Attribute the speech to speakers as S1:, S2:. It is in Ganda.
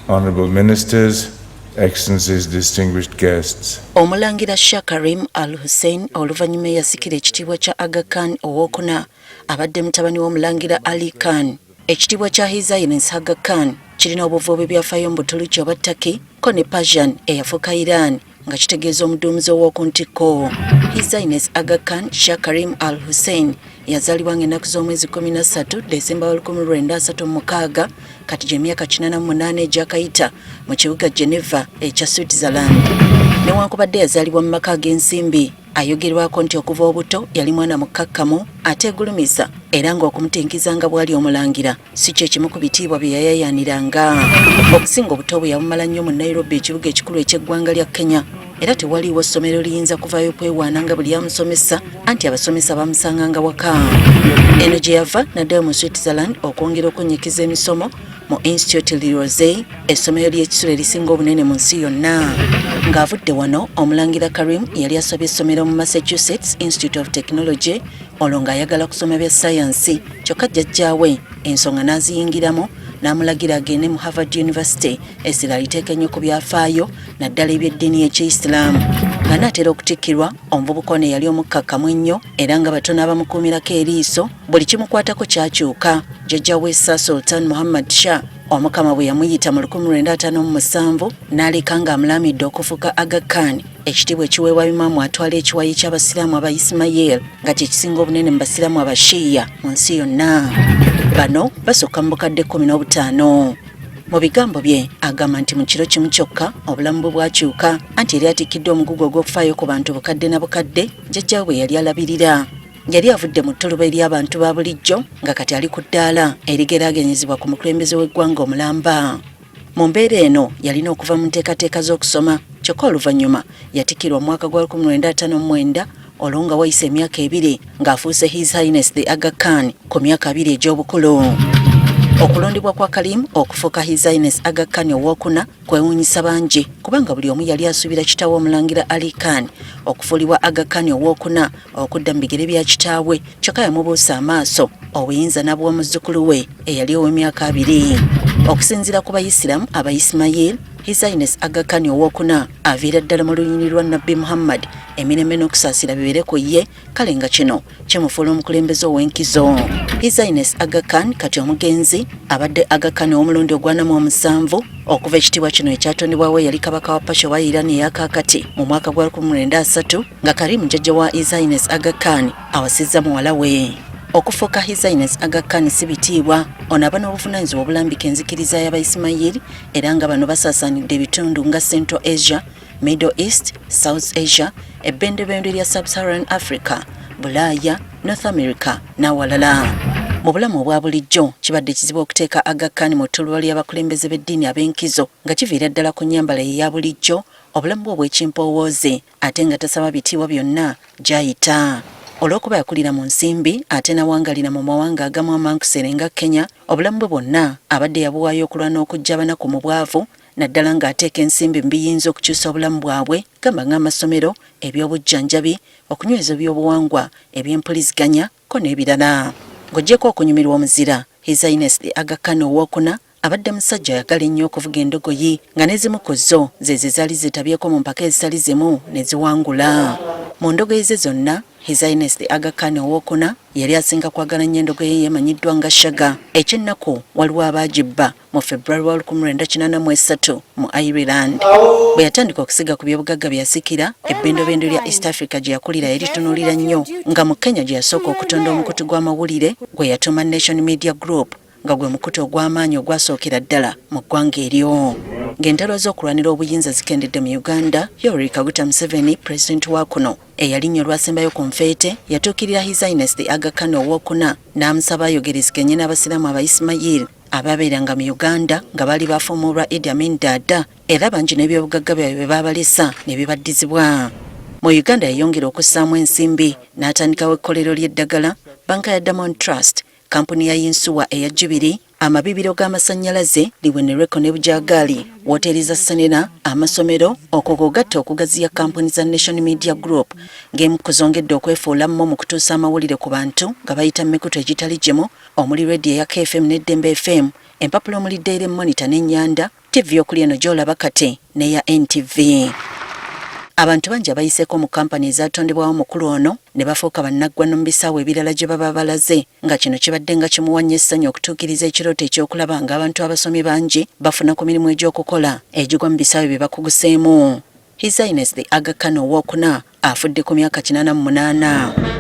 S1: Honourable Ministers, Excellencies, distinguished guests.
S2: Omulangira Shakarim Al-Hussein oluvannyuma yasikira ekitiibwa kya Aga Khan owookuna abadde mutabani w'omulangira Ali Khan. Ekitiibwa kya His Highness Aga Khan kirina obuvubi byafaayo mu Butuluki oba Turkey ko ne Persian eyafuuka Iran nga kitegeeza omuduumizi ow'oku ntikko. His Highness Aga Khan Shakarim Al-Hussein yazaalibwa ng'ennaku z'omwezi 13 Desemba 1936 kati gy'emyaka 88 egyakayita mu kibuga Geneva ekya Switzerland. Newankubadde yazaalibwa mu maka ag'ensimbi, ayogerwako nti okuva obuto yali mwana mukkakkamu ateegulumiza era ng'okumutenkizanga bw'ali omulangira si kye kimu ku bitiibwa bye yayayaaniranga. Okusinga obuto bwe yabumala nnyo mu Nairobi, ekibuga ekikulu eky'eggwanga lya Kenya, era tewaliiwo ssomero liyinza kuvaayo kwewaana nga buli amusomesa, anti abasomesa bamusanganga waka. Eno gye yava naddala mu Switzerland okwongera okunnyikiza emisomo mu Institut Lirosey, essomero ly'ekisula erisinga obunene mu nsi yonna. Ng'avudde wano, omulangira Karim yali asabye essomero mu Massachusetts Institute of Technology olwo ng'ayagala kusoma bya sayansi, kyokka jjajjaawe ensonga n'aziyingiramu n'amulagira agende mu Harvard University essira liteeka ennyo ku byafaayo naddala eby'eddiini y'Ekiyisiraamu. Nga n'atera okutikkirwa, omuvubuka ono yali omukkakkamu ennyo era nga batono abamukuumirako eriiso, buli kimukwatako kyakyuka. Jjajja we Sir Sultan Muhammad Shah Omukama bwe yamuyita mu 1957 n'aleka ng'amulamidde okufuuka Aga Khan, ekitiibwa ekiweebwa Imaamu atwala ekiwayi ky'abasiraamu aba Ismail nga kye kisinga obunene mu basiraamu abashiya mu nsi yonna. Bano basukka mu bukadde 15. Mu bigambo bye agamba nti mu kiro kimu kyokka obulamu bwe bwakyuka, anti yali atikiddwa omugugu ogw'okufaayo ku bantu bukadde na bukadde jjajja bwe yali alabirira. Yali avudde mu ttuluba ery'abantu ba bulijjo nga kati ali ku ddaala erigeraageranyizibwa ku mukulembeze w'eggwanga omulamba. Mu mbeera eno yalina okuva mu nteekateeka z'okusoma, kyokka oluvannyuma yatikkirwa mu mwaka gwa 1959 olwo nga wayise emyaka 2 ng'afuuse His Highness the Aga Khan ku myaka 2 egy'obukulu. Okulondebwa kwa Karim okufuuka His Highness Aga Khan owookuna kwewuunyisa bangi, kubanga buli omu yali asuubira kitaawe omulangira Ali Khan okufuulibwa Aga Khan owookuna okudda mu bigere bya kitaawe, kyokka yamubuusa amaaso obuyinza n'abwa muzzukulu we eyali ow'emyaka 2. Okusinziira ku Bayisiraamu aba Ismail, His Highness Aga Khan owookuna aviira ddala mu lunyiriri lwa Nabbi Muhammad, emirembe n'okusaasira bibeere ku ye, kale nga kino kimufuula omukulembeze ow'enkizo. His Highness Aga Khan kati omugenzi abadde Aga Khan ow'omulundi ogwanamu 7 okuva ekitiibwa kino ekyatondebwawo yali kabaka wa Pasha wa Iran eyakakati mu mwaka gwa 1903 nga Karim jjajja wa His Highness Aga Khan awasizza muwala we. Okufuuka His Highness Aga Khan si bitiibwa, ono aba n'obuvunaanyizibwa obulambika enzikiriza y'Abaisimayiri era nga bano basaasaanidde ebitundu nga Central Asia, Middle East, South Asia, ebbendebende lya Sub-Saharan Africa, Bulaaya, North America n'awalala. Mu bulamu obwa bulijjo kibadde kizibu okuteeka Aga Khan mu ttuluba ly'abakulembeze b'eddiini ab'enkizo nga kiviira ddala ku nnyambala ye ya bulijjo, obulamu bwe obw'ekimpowooze, ate nga tasaba bitiibwa byonna gy'ayita. Olw'okuba yakulira mu nsimbi ate nawangalira mu mawanga agamu amankusere nga Kenya, obulamu bwe bwonna abadde yabuwaayo okulwa n'okujja abanaku mu bwavu, naddala ng'ateeka ensimbi mu biyinza okukyusa obulamu bwabwe, gamba ng'amasomero, ebyobujjanjabi, okunyweza ebyobuwangwa, eby'empuliziganya ko n'ebirala. Ng'oggyeko okunyumirwa omuzira, His Highness the Aga Khan owookuna abadde musajja ayagala ennyo okuvuga endogoyi, nga n'ezimu ku zo ze zaali zitabyeko mu mpaka ezitali zimu ne ziwangula. Mu ndogoyi ze zonna, His Highness the Aga Khan owookuna yali asinga kwagala nnyo endogoyi yeemanyiddwa nga Shaga. Eky'ennaku waliwo abaagibba mu February wa 1983 mu Ireland. Bwe yatandika okusiga ku byobugagga bye yasikira, ebbendobendo lya East Africa gye yakulira eritunuulira nnyo, nga mu Kenya gye yasooka okutonda omukutu gw'amawulire gwe yatuuma Nation Media Group, nga gwe mukutu ogw'amaanyi ogwasookera ddala mu ggwanga eryo. Ng'entalo z'okulwanira obuyinza zikendedde mu Uganda, Yoweri Kaguta Museveni, pulezidenti wa kuno, eyalinnye olwasembayo ku nfeete, yatuukirira His Highness the Aga Khan owookuna n'amusaba ayogerezeganye n'abasiraamu aba Ismail abaabeeranga mu Uganda nga baali bafuumuulwa Idi Amin Dada, era bangi n'ebyobugagga byabwe bye baabalesa ne bibaddizibwa. Mu Uganda yayongera okussaamu ensimbi n'atandikawo ekkolero ly'eddagala, banka ya Diamond Trust, kampuni ya Yinsuwa eya Jubilee, amabibiro g'amasannyalaze, Liwenereko ne Bujagali, woteeri za Sanena, amasomero, okwo gatta okugaziya kampuni za Nation Media Group, ng'emu kuzongedde okwefuulamu mu kutuusa amawulire ku bantu nga bayita mikutu egitali gimu, omuli radio ya KFM ne Dembe FM, Empapulo omuli Daily Monitor n'ennyanda, TV okuli eno gy'olaba kati n'eya NTV. Abantu bangi abayiseeko mu kampani ezatondebwawo mukulu ono ne bafuuka bannaggwano mu bisaawe ebirala gye baba balaze, nga kino kibadde nga kimuwanya essanyu okutuukiriza ekirooto ekyokulaba ng'abantu abasomi bangi bafuna ku mirimu egy'okukola egigwa mu bisaawe bye bakuguseemu. His Highness the Aga Khan owookuna afudde ku myaka 88.